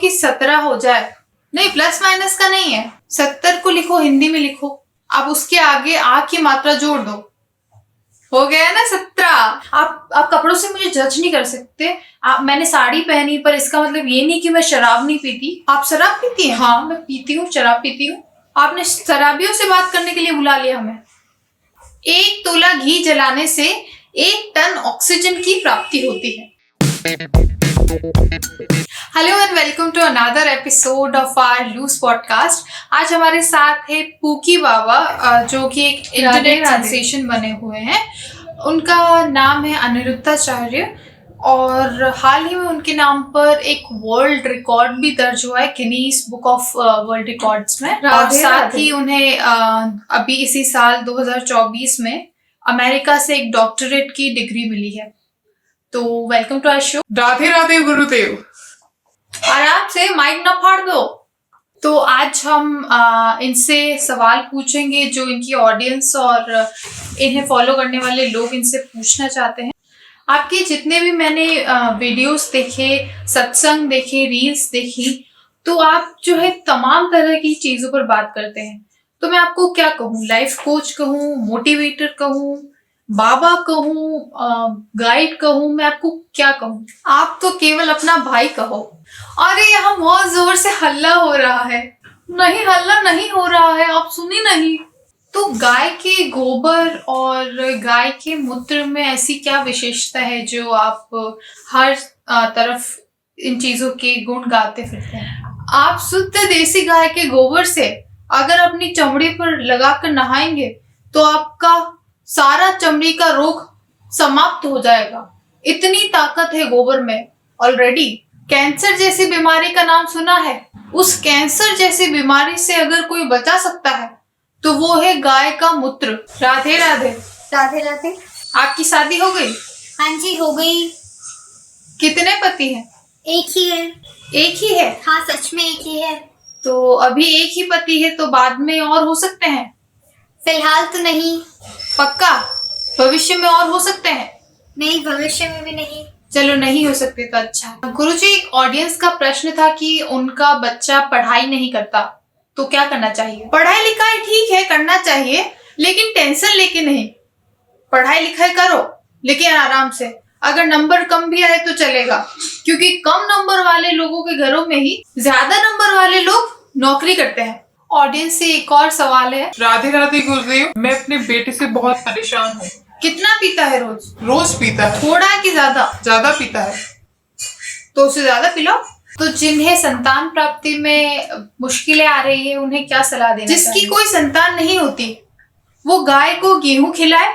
कि 17 हो जाए, नहीं प्लस माइनस का नहीं है, 70 को लिखो, हिंदी में लिखो, अब उसके आगे आ की मात्रा जोड़ दो, हो गया ना 17। आप कपड़ों से मुझे जज नहीं कर सकते। मैंने साड़ी पहनी पर इसका मतलब ये नहीं कि मैं शराब नहीं पीती। आप शराब पीती हैं? हाँ मैं पीती हूँ, शराब पीती हूँ। आपने शराबियों से बात करने के लिए बुला लिया हमें। 1 तोला घी जलाने से 1 टन ऑक्सीजन की प्राप्ति होती है। Hello and welcome to another episode of our loose podcast. आज हमारे साथ है पूकी बाबा, जो कि एक इंटरनेट सेंसेशन बने हुए हैं। उनका नाम है अनिरुद्धाचार्य और हाल ही में उनके नाम पर एक वर्ल्ड रिकॉर्ड भी दर्ज हुआ है Guinness book of world records में। और साथ ही उन्हें अभी इसी साल 2024 में अमेरिका से एक डॉक्टरेट की डिग्री मिली है। तो welcome to our show. Radhe Radhe Gurudev. आराम से, माइक ना फाड़ दो। तो आज हम इनसे सवाल पूछेंगे जो इनकी ऑडियंस और इन्हें फॉलो करने वाले लोग इनसे पूछना चाहते हैं। आपके जितने भी मैंने वीडियोस देखे, सत्संग देखे, रील्स देखी, तो आप जो है तमाम तरह की चीजों पर बात करते हैं। तो मैं आपको क्या कहूँ, लाइफ कोच कहूँ, मोटिवेटर कहूँ, बाबा कहूँ, गाइड कहूँ, मैं आपको क्या कहूँ? आप तो केवल अपना भाई कहो। अरे यहाँ बहुत जोर से हल्ला हो रहा है। नहीं, हल्ला नहीं हो रहा है, आप सुनी नहीं? तो गाय के गोबर और गाय के मूत्र में ऐसी क्या विशेषता है जो आप हर तरफ इन चीजों के गुण गाते फिरते हैं? आप शुद्ध देसी गाय के गोबर से अगर अपनी चमड़ी पर लगाकर नहाएंगे तो आपका सारा चमड़ी का रोग समाप्त हो जाएगा। इतनी ताकत है गोबर में ऑलरेडी। कैंसर जैसी बीमारी का नाम सुना है? उस कैंसर जैसी बीमारी से अगर कोई बचा सकता है तो वो है गाय का मूत्र। राधे राधे। राधे राधे। आपकी शादी हो गई? हाँ जी हो गई। कितने पति हैं? एक ही है। एक ही है? हाँ सच में एक ही है। तो अभी एक ही पति है तो बाद में और हो सकते हैं? फिलहाल तो नहीं। पक्का? भविष्य में और हो सकते हैं? नहीं, भविष्य में भी नहीं। चलो नहीं हो सकते तो अच्छा। गुरुजी, एक ऑडियंस का प्रश्न था कि उनका बच्चा पढ़ाई नहीं करता तो क्या करना चाहिए? पढ़ाई लिखाई ठीक है, करना चाहिए, लेकिन टेंशन लेके नहीं। पढ़ाई लिखाई करो लेकिन आराम से। अगर नंबर कम भी आए तो चलेगा, क्योंकि कम नंबर वाले लोगों के घरों में ही ज्यादा नंबर वाले लोग नौकरी करते हैं। ऑडियंस से एक और सवाल है। राधे राधे गुरुदेव, मैं अपने बेटे से बहुत परेशान हूँ। कितना पीता है रोज? रोज पीता है। थोड़ा है कि ज्यादा? ज्यादा पीता है। तो उसे ज्यादा पिलाओ। तो जिन्हें संतान प्राप्ति में मुश्किलें आ रही है उन्हें क्या सलाह देना? जिसकी कोई संतान नहीं होती वो गाय को गेहूं खिलाए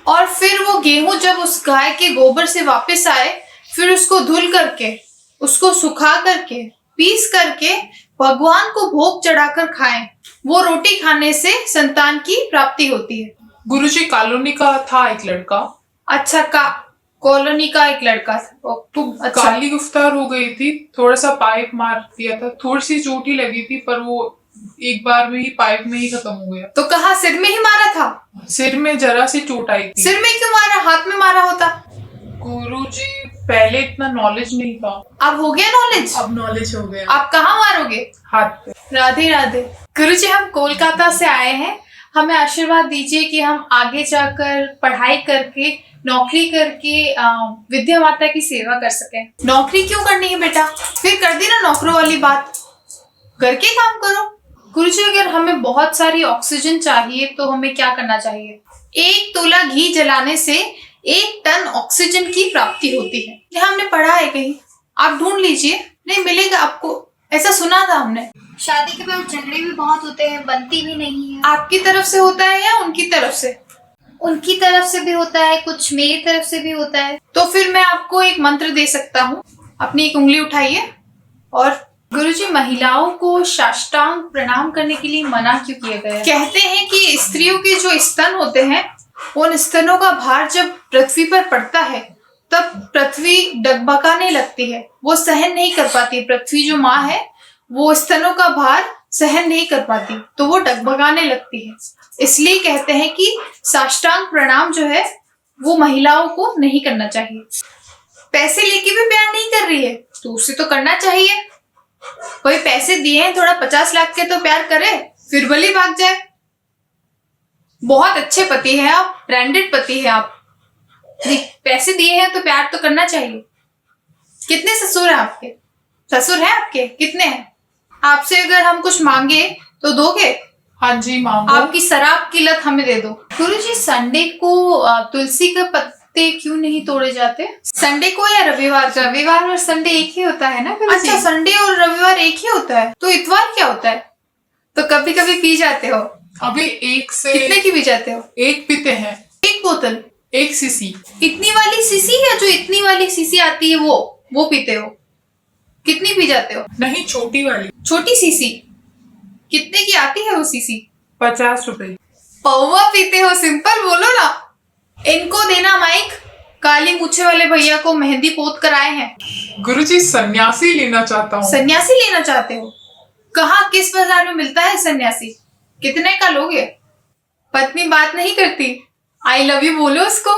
और फिर वो गेहूं जब उस गाय के गोबर से वापस आए फिर उसको धुल करके, उसको सुखा करके, पीस करके भगवान को भोग चढ़ाकर खाएं। वो रोटी खाने से संतान की प्राप्ति होती है। गुरुजी, कॉलोनी का था एक लड़का। अच्छा, कॉलोनी का एक लड़का था तो अच्छा। काली गुफ्तार हो गई थी, थोड़ा सा पाइप मार दिया था, थोड़ी सी चोट ही लगी थी, पर वो एक बार में ही पाइप में ही खत्म हो गया। तो कहाँ, सिर में ही मारा था? सिर में जरा सी चोट आई थी। सिर में क्यों मारा, हाथ में मारा होता? गुरुजी, पहले इतना नॉलेज नहीं था। अब हो गया नॉलेज? अब नॉलेज हो गया। आप कहाँ मारोगे? हाथ पे। राधे राधे। गुरुजी, हम कोलकाता से आए हैं, हमें आशीर्वाद दीजिए कि हम आगे जाकर पढ़ाई करके, नौकरी करके विद्या माता की सेवा कर सकें। नौकरी क्यों करनी है बेटा? फिर कर दी ना नौकरों वाली बात, घर के काम करो। गुरुजी, अगर हमें बहुत सारी ऑक्सीजन चाहिए तो हमें क्या करना चाहिए? 1 तोला घी जलाने से 1 टन ऑक्सीजन की प्राप्ति होती है। ये हमने पढ़ा है कहीं, आप ढूंढ लीजिए, नहीं मिलेगा आपको, ऐसा सुना था हमने। शादी के बाद झगड़े भी बहुत होते हैं, बनती भी नहीं है। आपकी तरफ से होता है या उनकी तरफ से? उनकी तरफ से भी होता है, कुछ मेरी तरफ से भी होता है। तो फिर मैं आपको एक मंत्र दे सकता हूँ। अपनी एक उंगली उठाइए और गुरुजी, महिलाओं को साष्टांग प्रणाम करने के लिए मना क्यों किया गया है? कहते हैं कि स्त्रियों के जो स्तन होते हैं, उन स्तनों का भार जब पृथ्वी पर पड़ता है तब पृथ्वी डगमगाने लगती है, वो सहन नहीं कर पाती। पृथ्वी जो माँ है वो स्तनों का भार सहन नहीं कर पाती तो वो डगमगाने लगती है। इसलिए कहते हैं कि साष्टांग प्रणाम जो है वो महिलाओं को नहीं करना चाहिए। पैसे लेके भी प्यार नहीं कर रही है तो उसे तो करना चाहिए। कोई पैसे दिए हैं थोड़ा 50 लाख के तो प्यार करे, फिर भले भाग जाए। बहुत अच्छे पति हैं आप, ब्रांडेड पति हैं आप। पैसे दिए हैं तो प्यार तो करना चाहिए। कितने ससुर हैं आपके? ससुर हैं आपके? कितने हैं? आपसे अगर हम कुछ मांगे तो दोगे? हाँ जी मांगो। आपकी शराब की लत हमें दे दो। गुरुजी, संडे को तुलसी के पत्ते क्यों नहीं तोड़े जाते? संडे को या रविवार? रविवार और संडे एक ही होता है ना गुरुजी? अच्छा, संडे और रविवार एक ही होता है, तो इतवार क्या होता है? तो कभी कभी पी जाते हो? अभी एक से कितने की पी जाते हो? एक पीते हैं। एक बोतल? 1 सीसी। इतनी वाली सीसी या जो इतनी वाली सीसी आती है वो पीते हो? कितनी पी जाते हो? नहीं, छोटी वाली। छोटी सीसी? कितने की आती है वो सीसी? 50 रुपए। पौवा पीते हो? सिंपल बोलो ना। इनको देना माइक, काली मूछे वाले भैया को मेहंदी पोत कर आए हैं। गुरुजी, सन्यासी लेना चाहता हूँ। सन्यासी लेना चाहते हो? कहाँ, किस बाजार में मिलता है सन्यासी? कितने का लोगे? पत्नी बात नहीं करती, आई लव यू बोलो उसको।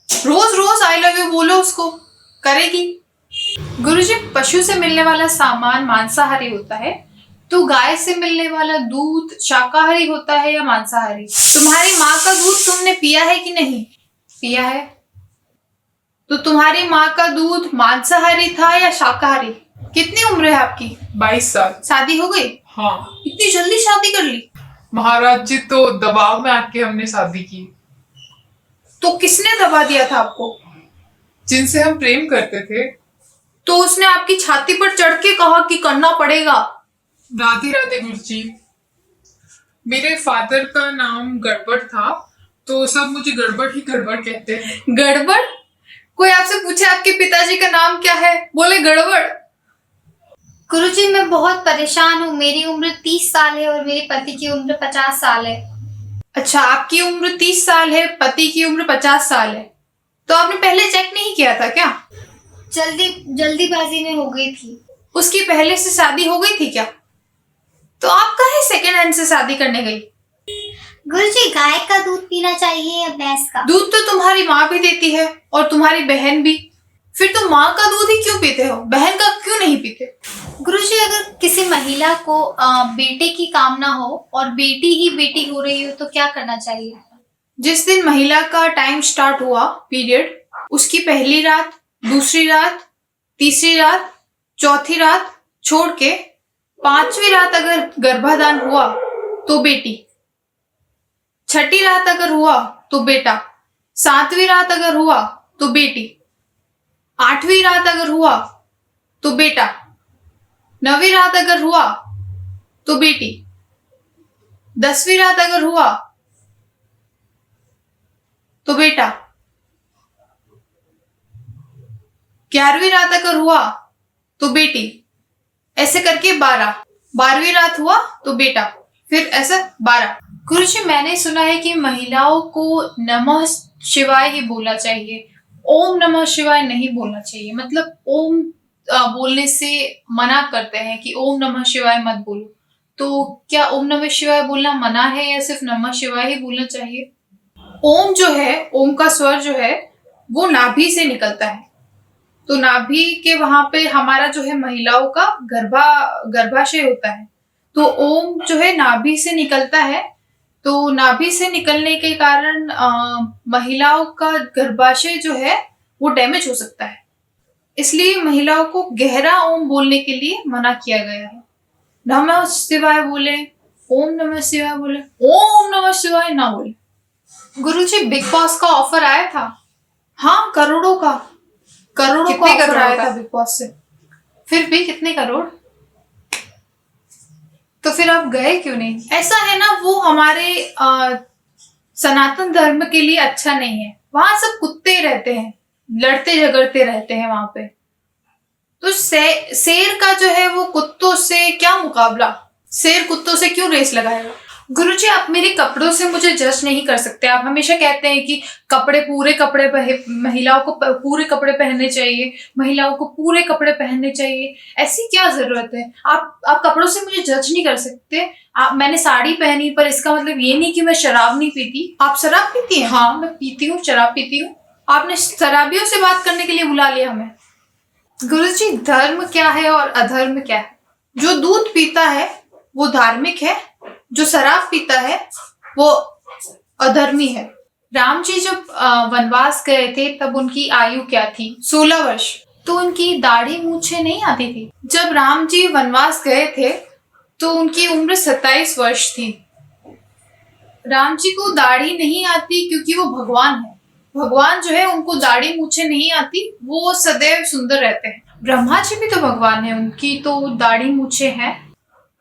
रोज रोज आई लव यू बोलो उसको, करेगी। गुरुजी, पशु से मिलने वाला सामान मांसाहारी होता है, तो गाय से मिलने वाला दूध शाकाहारी होता है या मांसाहारी? तुम्हारी माँ का दूध तुमने पिया है कि नहीं? पिया है। तो तुम्हारी माँ का दूध मांसाहारी था या शाकाहारी? कितनी उम्र है आपकी? 22 साल। शादी हो गई? हाँ। इतनी जल्दी शादी कर ली? महाराज जी, तो दबाव में आके हमने शादी की। तो किसने दबा दिया था आपको? जिनसे हम प्रेम करते थे। तो उसने आपकी छाती पर चढ़ के कहा कि करना पड़ेगा? राधे राधे गुरुजी। मेरे फादर का नाम गड़बड़ था, तो सब मुझे गड़बड़ ही गड़बड़ कहते हैं। गड़बड़? कोई आपसे पूछे आपके पिताजी का नाम क्या है, बोले गड़बड़? गुरुजी, मैं बहुत परेशान हूँ। मेरी उम्र 30 साल है और मेरे पति की उम्र 50 साल है। अच्छा, आपकी उम्र 30 साल है, पति की उम्र 50 साल है। तो आपने पहले चेक नहीं किया था क्या? जल्दीबाजी में हो गई थी। उसकी पहले से शादी हो गई थी क्या? तो आप काहे सेकेंड हैंड से शादी करने गई? गुरुजी, गाय का दूध पीना चाहिए या भैंस का? दूध तो तुम्हारी माँ भी देती है और तुम्हारी बहन भी। फिर तुम माँ का दूध ही क्यों पीते हो, बहन का क्यों नहीं पीते? गुरुजी, अगर किसी महिला को बेटे की कामना हो और बेटी ही बेटी हो रही हो तो क्या करना चाहिए? जिस दिन महिला का टाइम स्टार्ट हुआ, पीरियड, उसकी पहली रात, दूसरी रात, तीसरी रात, चौथी रात छोड़ के 5वीं रात अगर गर्भाधान हुआ तो बेटी, 6ठी रात अगर हुआ तो बेटा, 7वीं रात अगर हुआ तो बेटी, 8वीं रात अगर हुआ तो बेटा, 9वीं रात अगर हुआ तो बेटी, 10वीं रात अगर हुआ तो बेटा, 11वीं रात अगर हुआ तो बेटी, ऐसे करके 12वीं रात हुआ तो बेटा, फिर ऐसा 12। गुरुजी, मैंने सुना है कि महिलाओं को नमः शिवाय ही बोलना चाहिए, ओम नमः शिवाय नहीं बोलना चाहिए। मतलब ओम बोलने से मना करते हैं कि ओम नमः शिवाय मत बोलो। तो क्या ओम नमः शिवाय बोलना मना है या सिर्फ नमः शिवाय ही बोलना चाहिए? ओम जो है, ओम का स्वर जो है वो नाभि से निकलता है, तो नाभि के वहां पे हमारा जो है महिलाओं का गर्भाशय होता है, तो ओम जो है नाभि से निकलता है। तो नाभि से निकलने के कारण महिलाओं का गर्भाशय जो है वो डैमेज हो सकता है, इसलिए महिलाओं को गहरा ओम बोलने के लिए मना किया गया है। नमः शिवाय बोले, ओम नमः शिवाय बोले, ओम नमः शिवाय ना बोले। गुरुजी, बिग बॉस का ऑफर आया था? हाँ, करोड़ों का ऑफर आया था बिग बॉस से। फिर भी कितने करोड़? तो फिर आप गए क्यों नहीं? ऐसा है ना, वो हमारे सनातन धर्म के लिए अच्छा नहीं है। वहां सब कुत्ते रहते हैं, लड़ते झगड़ते रहते हैं वहां पे। तो शेर का जो है वो कुत्तों से क्या मुकाबला? शेर कुत्तों से क्यों रेस लगाएगा? गुरुजी, आप मेरे कपड़ों से मुझे जज नहीं कर सकते। आप हमेशा कहते हैं कि पूरे कपड़े महिलाओं को पूरे कपड़े पहनने चाहिए, महिलाओं को पूरे कपड़े पहनने चाहिए। ऐसी क्या जरूरत है? आप कपड़ों से मुझे जज नहीं कर सकते। मैंने साड़ी पहनी पर इसका मतलब ये नहीं कि मैं शराब नहीं पीती। आप शराब पीती हैं? हाँ, मैं पीती हूँ, शराब पीती हूँ। आपने शराबियों से बात करने के लिए बुला लिया हमें। गुरुजी, धर्म क्या है और अधर्म क्या है? जो दूध पीता है वो धार्मिक है, जो शराब पीता है वो अधर्मी है। राम जी जब वनवास गए थे तब उनकी आयु क्या थी? 16 वर्ष। तो उनकी दाढ़ी मूछें नहीं आती थी। जब राम जी वनवास गए थे तो उनकी उम्र 27 वर्ष थी। राम जी को दाढ़ी नहीं आती क्योंकि वो भगवान है। भगवान जो है उनको दाढ़ी मूछें नहीं आती, वो सदैव सुंदर रहते हैं। ब्रह्मा जी भी तो भगवान है, उनकी तो दाढ़ी मूछें हैं।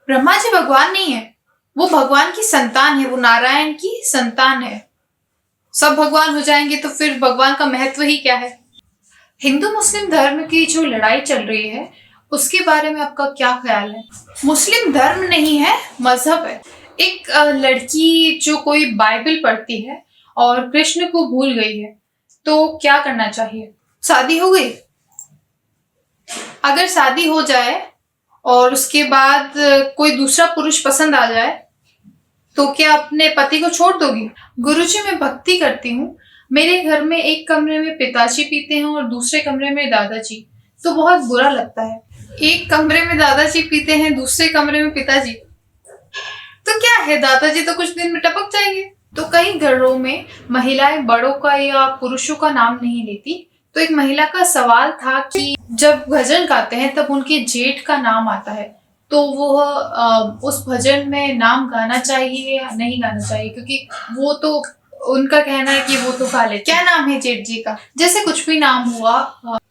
ब्रह्मा जी भगवान नहीं है, वो भगवान की संतान है, वो नारायण की संतान है। सब भगवान हो जाएंगे तो फिर भगवान का महत्व ही क्या है? हिंदू मुस्लिम धर्म की जो लड़ाई चल रही है उसके बारे में आपका क्या ख्याल है? मुस्लिम धर्म नहीं है, मजहब है। एक लड़की जो कोई बाइबल पढ़ती है और कृष्ण को भूल गई है तो क्या करना चाहिए? शादी हो गई, अगर शादी हो जाए और उसके बाद कोई दूसरा पुरुष पसंद आ जाए तो क्या अपने पति को छोड़ दोगी? गुरुजी, मैं भक्ति करती हूँ। मेरे घर में एक कमरे में पिताजी पीते हैं और दूसरे कमरे में दादाजी, तो बहुत बुरा लगता है। एक कमरे में दादाजी पीते हैं, दूसरे कमरे में पिताजी, तो क्या है, दादाजी तो कुछ दिन में टपक जाएंगे। तो कई घरों में महिलाएं बड़ों का या पुरुषों का नाम नहीं लेती। तो एक महिला का सवाल था कि जब भजन गाते हैं तब उनके जेठ का नाम आता है, तो वो उस भजन में नाम गाना चाहिए या नहीं गाना चाहिए? क्योंकि वो तो उनका कहना है कि वो तो गा ले। क्या नाम है जेठ जी का? जैसे कुछ भी नाम हुआ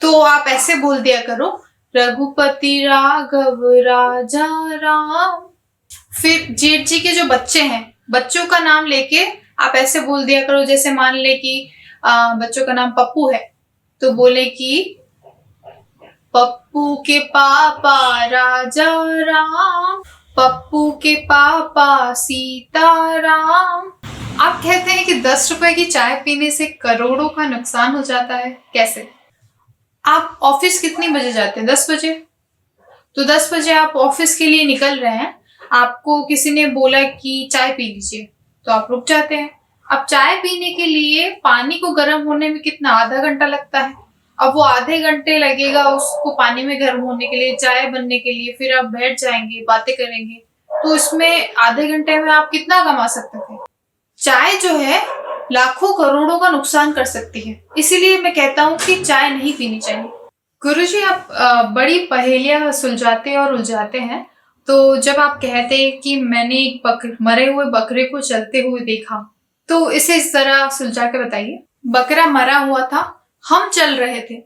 तो आप ऐसे बोल दिया करो, रघुपति राघव राजा राम। फिर जेठ जी के जो बच्चे हैं, बच्चों का नाम लेके आप ऐसे बोल दिया करो, जैसे मान ले कि बच्चों का नाम पप्पू है तो बोले कि पप्पू के पापा राजा राम, पप्पू के पापा सीताराम। आप कहते हैं कि 10 रुपए की चाय पीने से करोड़ों का नुकसान हो जाता है, कैसे? आप ऑफिस कितनी बजे जाते हैं? 10 बजे। तो 10 बजे आप ऑफिस के लिए निकल रहे हैं, आपको किसी ने बोला कि चाय पी लीजिए, तो आप रुक जाते हैं। अब चाय पीने के लिए पानी को गर्म होने में कितना, आधा घंटा लगता है। अब वो आधे घंटे लगेगा उसको पानी में गर्म होने के लिए, चाय बनने के लिए, फिर आप बैठ जाएंगे, बातें करेंगे, तो इसमें आधे घंटे में आप कितना कमा सकते थे? चाय जो है लाखों करोड़ों का नुकसान कर सकती है, इसीलिए मैं कहता हूँ कि चाय नहीं पीनी चाहिए। गुरुजी, आप बड़ी पहेलियां सुलझाते और उलझाते हैं। तो जब आप कहते हैं कि मैंने एक मरे हुए बकरे को चलते हुए देखा, तो इसे इस तरह सुलझा के बताइए। बकरा मरा हुआ था, हम चल रहे थे,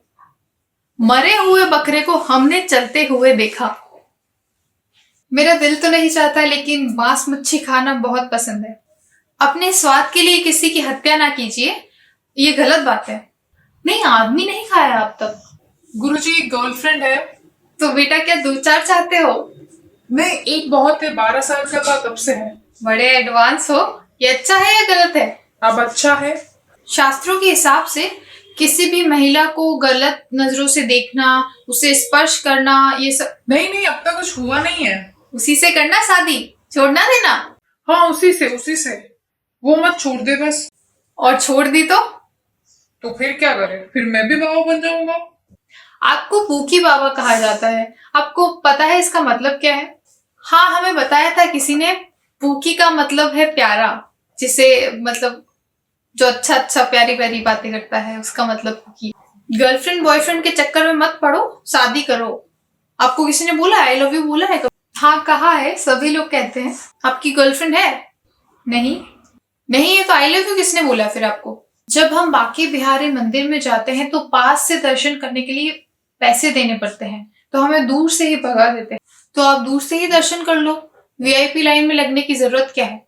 मरे हुए बकरे को हमने चलते हुए देखा। मेरा दिल तो नहीं चाहता, लेकिन मांस मच्छी खाना बहुत पसंद है। अपने स्वाद के लिए किसी की हत्या ना कीजिए, ये गलत बात है। नहीं, आदमी नहीं खाया अब तक। गुरुजी, गर्लफ्रेंड है। तो बेटा क्या 2-4 चाहते हो? नहीं, एक बहुत है, 12 साल का कब से है। बड़े एडवांस हो। ये अच्छा है या गलत है? अब अच्छा है। शास्त्रों के हिसाब से किसी भी महिला को गलत नजरों से देखना, उसे स्पर्श करना, ये सब नहीं, अब तक कुछ हुआ नहीं है। उसी से करना शादी, छोड़ना देना? हाँ, उसी से। वो मत छोड़ दे बस। और छोड़ दी तो फिर क्या करे? फिर मैं भी बाबा बन जाऊंगा। आपको पूकी बाबा कहा जाता है, आपको पता है इसका मतलब क्या है? हाँ, हमें बताया था किसी ने। पूकी का मतलब है प्यारा, जिसे मतलब जो अच्छा प्यारी प्यारी बातें करता है, उसका मतलब पूकी। गर्लफ्रेंड बॉयफ्रेंड के चक्कर में मत पड़ो, शादी करो। आपको किसी ने बोला आई लव यू बोला है? हाँ, कहा है, सभी लोग कहते हैं। आपकी गर्लफ्रेंड है? नहीं है तो आई लव यू किसने बोला फिर आपको? जब हम बांके बिहारी मंदिर में जाते हैं तो पास से दर्शन करने के लिए पैसे देने पड़ते हैं, तो हमें दूर से ही भगा देते हैं। तो आप दूर से ही दर्शन कर लो, वीआईपी लाइन में लगने की जरूरत क्या है?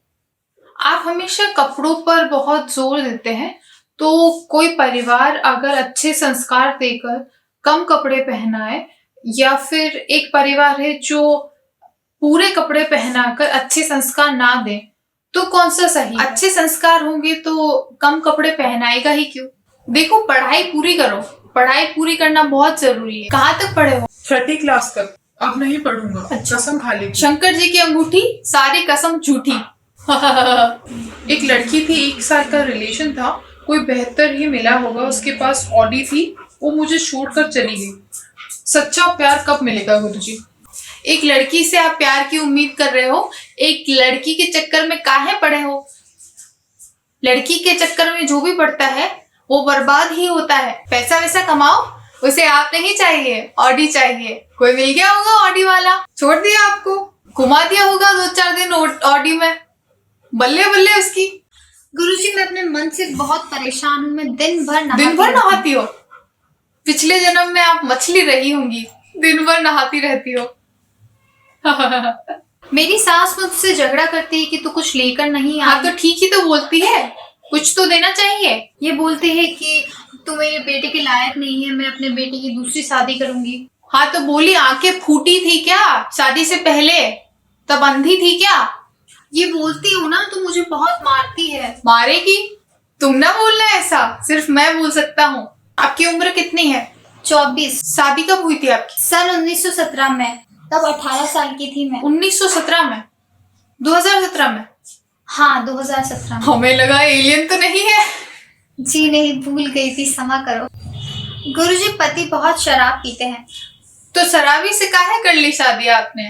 आप हमेशा कपड़ों पर बहुत जोर देते हैं, तो कोई परिवार अगर अच्छे संस्कार देकर कम कपड़े पहनाए, या फिर एक परिवार है जो पूरे कपड़े पहनाकर अच्छे संस्कार ना दे, तो कौन सा सही है? अच्छे संस्कार होंगे तो कम कपड़े पहनाएगा ही क्यों? देखो, पढ़ाई पूरी करो, पढ़ाई पूरी करना बहुत जरूरी है। कहाँ तक पढ़े हो? 6ठी क्लास तक। अब नहीं पढ़ूंगा। अच्छा। कसम खा ली। शंकर जी की अंगूठी, सारी कसम झूठी। एक लड़की थी, 1 साल का रिलेशन था, कोई बेहतर ही मिला होगा, उसके पास ऑडी थी, वो मुझे छोड़कर चली गई। सच्चा प्यार कब मिलेगा गुरुजी? एक लड़की से आप प्यार की उम्मीद कर रहे हो, एक लड़की के चक्कर में काहे पड़े हो? लड़की के चक्कर में जो भी पड़ता है वो बर्बाद ही होता है। पैसा वैसा कमाओ, उसे आप नहीं चाहिए, ऑडी चाहिए। कोई मिल गया होगा ऑडी वाला, छोड़ दिया आपको, घुमा दिया होगा 2-4 दिन ऑडी में, बल्ले बल्ले उसकी। गुरुजी मैं अपने मन से बहुत परेशान हूँ। मैं दिन भर नहाती हो? पिछले जन्म में आप मछली रही होंगी, दिन भर नहाती रहती हो। मेरी सास मुझसे झगड़ा करती है कि तू कुछ लेकर नहीं आई। हाँ तो ठीक ही तो बोलती है, कुछ तो देना चाहिए। ये बोलते हैं कि तू मेरे बेटे के लायक नहीं है, मैं अपने बेटे की दूसरी शादी करूंगी। हाँ तो बोली, आंखें फूटी थी क्या शादी से पहले? तब अंधी थी क्या? ये बोलती हूँ ना तो मुझे बहुत मारती है। मारेगी? तुम ना बोलना ऐसा, सिर्फ मैं बोल सकता हूँ। आपकी उम्र कितनी है? 24। शादी कब हुई थी आपकी? सन 1917 में, तब 18 साल की थी मैं। 1917 में? 2017 में? हाँ 2017 में। हमें लगा एलियन तो नहीं है। जी नहीं, भूल गई थी, क्षमा करो। गुरुजी पति बहुत शराब पीते हैं। तो शराबी से काहे कर ली शादी आपने?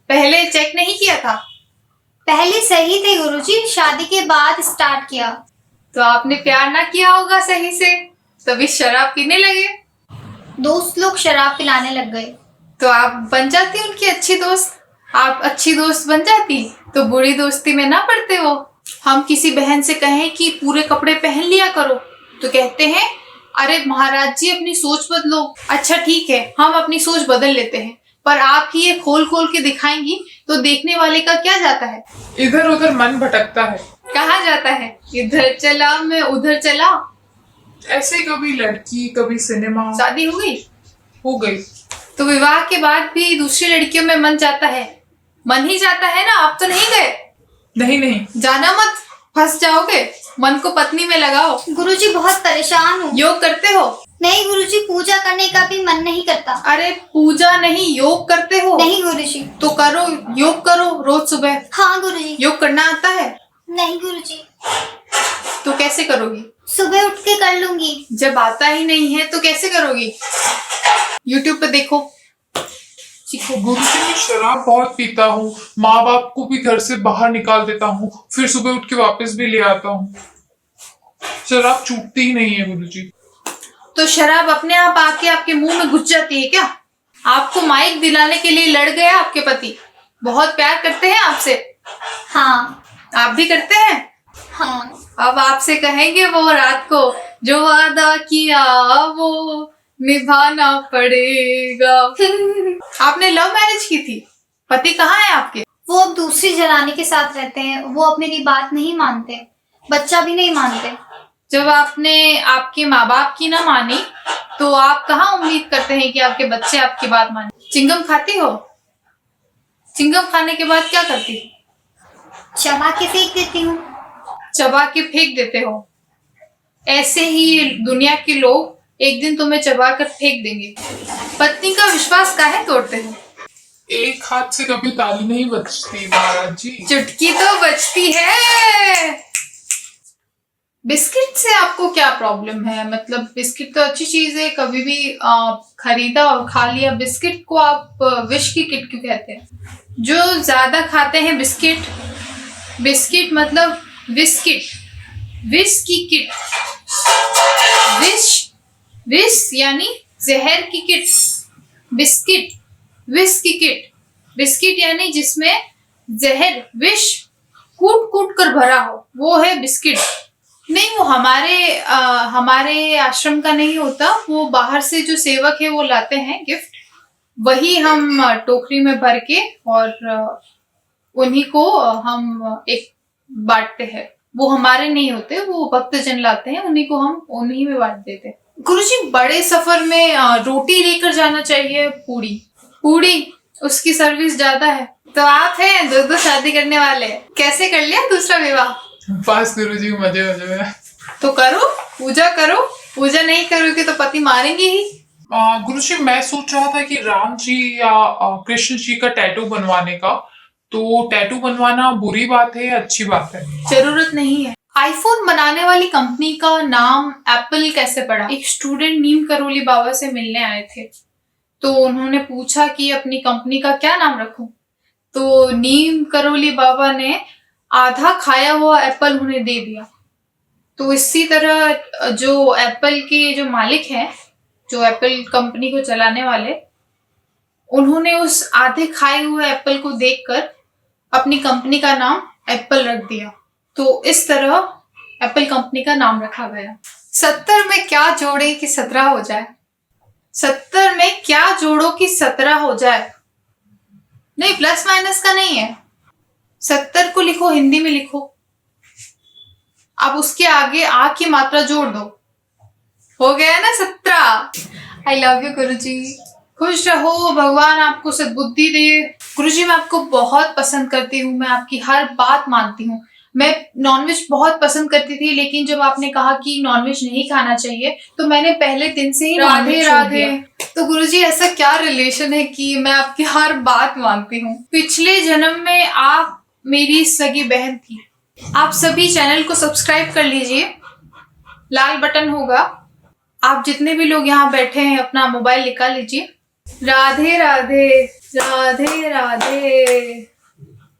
पहले चेक नहीं किया था? पहले सही थे गुरुजी, शादी के बाद स्टार्ट किया। तो आपने प्यार ना किया होगा सही से, तभी शराब पीने लगे। दोस्त लोग शराब पिलाने लग गए। तो आप बन जाती उनकी अच्छी दोस्त। आप अच्छी दोस्त बन जाती तो बुरी दोस्ती में ना पड़ते हो। हम किसी बहन से कहें कि पूरे कपड़े पहन लिया करो तो कहते हैं अरे महाराज जी अपनी सोच बदलो। अच्छा ठीक है, हम अपनी सोच बदल लेते हैं, पर आप ही ये खोल खोल के दिखाएंगी तो देखने वाले का क्या जाता है? इधर उधर मन भटकता है। कहाँ जाता है? इधर चला मैं उधर चला। ऐसे कभी लड़की कभी सिनेमा। शादी हो गई? हो गई। तो विवाह के बाद भी दूसरी लड़कियों में मन जाता है? मन ही जाता है ना। आप तो नहीं गए? नहीं जाना मत, फंस जाओगे। मन को पत्नी में लगाओ। गुरुजी बहुत परेशान हूँ। योग करते हो? नहीं गुरुजी, पूजा करने का भी मन नहीं करता। अरे पूजा नहीं, योग करते हो? नहीं गुरुजी। तो करो, योग करो रोज सुबह। हाँ गुरुजी। योग करना आता है? नहीं गुरुजी। तो कैसे करोगी? सुबह उठ के कर लूंगी। जब आता ही नहीं है तो कैसे करोगी? यूट्यूब पे देखो, सीखो। गुरुजी मैं शराब बहुत पीता हूँ, माँ बाप को भी घर से बाहर निकाल देता हूँ, फिर सुबह उठ के वापस भी ले आता हूँ। शराब छूटती ही नहीं है गुरुजी। तो शराब अपने आप आके आपके मुंह में घुस जाती है क्या? आपको माइक दिलाने के लिए लड़ गया आपके पति? बहुत प्यार करते हैं आपसे? हाँ। आप भी करते हैं? हाँ। अब आपसे कहेंगे वो रात को जो वादा किया वो निभाना पड़ेगा। आपने लव मैरिज की थी? पति कहाँ है आपके? वो अब दूसरी जनानी के साथ रहते हैं। वो अब मेरी बात नहीं मानते, बच्चा भी नहीं मानते। जब आपने आपके माँ बाप की ना मानी तो आप कहाँ उम्मीद करते हैं कि आपके बच्चे आपकी बात माने? चिंगम खाती हो? चिंगम खाने के बाद क्या करती हो? चबा के फेंक देती हूँ। चबा के फेंक देते हो? ऐसे ही दुनिया के लोग एक दिन तुम्हें चबा कर फेंक देंगे। पत्नी का विश्वास काहे तोड़ते हो? एक हाथ से कभी ताली नहीं बजती महाराज जी। चुटकी तो बजती है। बिस्किट से आपको क्या प्रॉब्लम है? मतलब बिस्किट तो अच्छी चीज है, कभी भी खरीदा और खा लिया। बिस्किट को आप विष की किट क्यों कहते हैं? जो ज्यादा खाते हैं बिस्किट, बिस्किट मतलब बिस्किट, विष की किट, विष, विष यानी जहर की किट, बिस्किट विष की किट, बिस्किट यानी जिसमें जहर विष कूट कूट कर भरा हो, वो है बिस्किट। नहीं, वो हमारे आश्रम का नहीं होता, वो बाहर से जो सेवक है वो लाते हैं गिफ्ट, वही हम टोकरी में भर के और उन्हीं को हम एक बांटते हैं। वो हमारे नहीं होते, वो भक्तजन लाते हैं, उन्हीं को हम उन्हीं में बांट देते हैं। गुरुजी बड़े सफर में रोटी लेकर जाना चाहिए, पूड़ी उसकी सर्विस ज्यादा है। तो आप हैं दो शादी करने वाले, कैसे कर लिया दूसरा विवाह? बस गुरुजी मजे में। तो करो, पूजा करो, पूजा नहीं करोगे तो पति मारेंगे ही। गुरुजी मैं सोच रहा था कि राम जी या कृष्ण जी का टैटू बनवाने का, तो टैटू बनवाना बुरी बात है या अच्छी बात है? जरूरत नहीं है। आईफोन बनाने वाली कंपनी का नाम एप्पल कैसे पड़ा? एक स्टूडेंट नीम करोली बाबा से मिलने आए थे तो उन्होंने पूछा कि अपनी कंपनी का क्या नाम रखूं। तो नीम करोली बाबा ने आधा खाया हुआ एप्पल उन्हें दे दिया। तो इसी तरह जो एप्पल के जो मालिक हैं, जो एप्पल कंपनी को चलाने वाले, उन्होंने उस आधे खाए हुए एप्पल को देखकर अपनी कंपनी का नाम एप्पल रख दिया। तो इस तरह एप्पल कंपनी का नाम रखा गया। 70 में क्या जोड़े कि 17 हो जाए? 70 में क्या जोड़ो कि 17 हो जाए? नहीं, प्लस माइनस का नहीं है। 70 को लिखो, हिंदी में लिखो। अब उसके आगे आ की मात्रा जोड़ दो, हो गया ना 17। आई लव यू गुरुजी। खुश रहो, भगवान आपको सद्बुद्धि दे। गुरुजी, मैं आपको बहुत पसंद करती हूँ, मैं आपकी हर बात मानती हूँ। मैं नॉनवेज बहुत पसंद करती थी, लेकिन जब आपने कहा कि नॉनवेज नहीं खाना चाहिए तो मैंने पहले दिन से ही राधे राधे। तो गुरुजी, ऐसा क्या रिलेशन है कि मैं आपकी हर बात मानती हूँ? पिछले जन्म में आप मेरी सगी बहन थी। आप सभी चैनल को सब्सक्राइब कर लीजिए, लाल बटन होगा। आप जितने भी लोग यहाँ बैठे हैं अपना मोबाइल निकाल लीजिए। राधे राधे, राधे राधे।